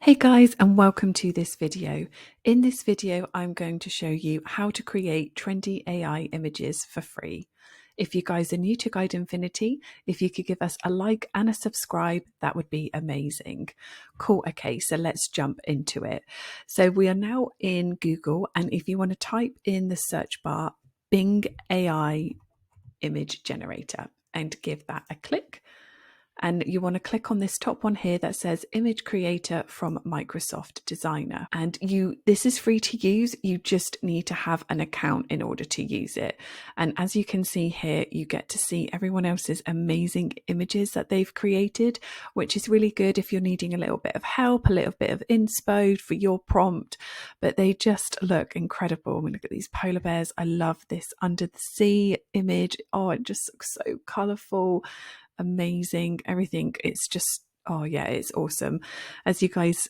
Hey guys, and welcome to this video. In this video, I'm going to show you how to create trendy AI images for free. If you guys are new to Guide Infinity, if you could give us a like and a subscribe, that would be amazing. Cool. Okay, so let's jump into it. So we are now in Google, and if you want to type in the search bar, Bing AI image generator and give that a click. And you want to click on this top one here that says image creator from Microsoft Designer. And this is free to use. You just need to have an account in order to use it. And as you can see here, you get to see everyone else's amazing images that they've created, which is really good if you're needing a little bit of help, a little bit of inspo for your prompt. But they just look incredible. I mean, look at these polar bears. I love this under the sea image. Oh, it just looks so colorful. Amazing. Everything. It's just, oh yeah, it's awesome. As you guys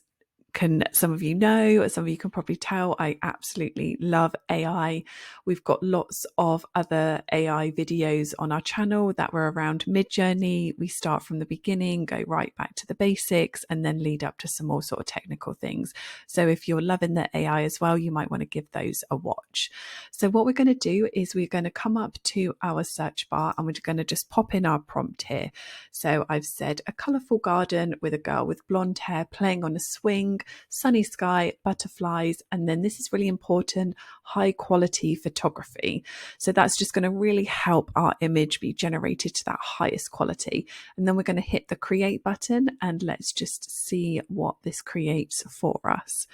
some of you know, some of you can probably tell, I absolutely love AI. We've got lots of other AI videos on our channel that were around mid-journey. We start from the beginning, go right back to the basics, and then lead up to some more sort of technical things. So if you're loving the AI as well, you might want to give those a watch. So what we're going to do is we're going to come up to our search bar and we're going to just pop in our prompt here. So I've said a colourful garden with a girl with blonde hair playing on a swing, sunny sky, butterflies, and then this is really important, high quality photography. So that's just going to really help our image be generated to that highest quality. And then we're going to hit the create button and let's just see what this creates for us.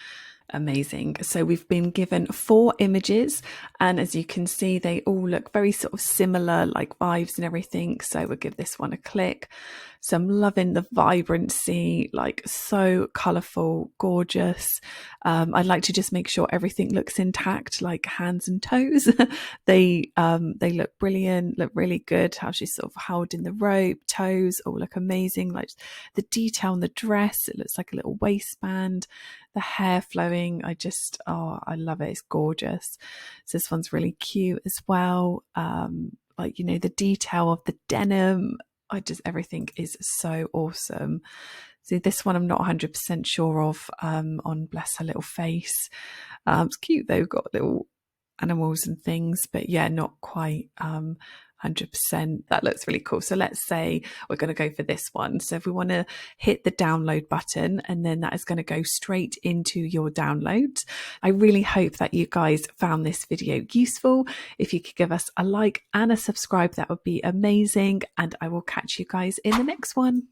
Amazing. So we've been given 4 images, and as you can see, they all look very sort of similar, like vibes and everything. So we'll give this one a click. So I'm loving the vibrancy, like so colorful, gorgeous. I'd like to just make sure everything looks intact, like hands and toes. They look brilliant, look really good. How she's sort of holding the rope, toes all look amazing. Like the detail on the dress, it looks like a little waistband. The hair flowing, I love it. It's gorgeous. So this one's really cute as well. Like, you know, the detail of the denim, everything is so awesome. So this one I'm not 100% sure of, on bless her little face. It's cute though, got little animals and things, but yeah, not quite 100%. That looks really cool. So let's say we're going to go for this one. So if we want to hit the download button, and then that is going to go straight into your downloads. I really hope that you guys found this video useful. If you could give us a like and a subscribe, that would be amazing. And I will catch you guys in the next one.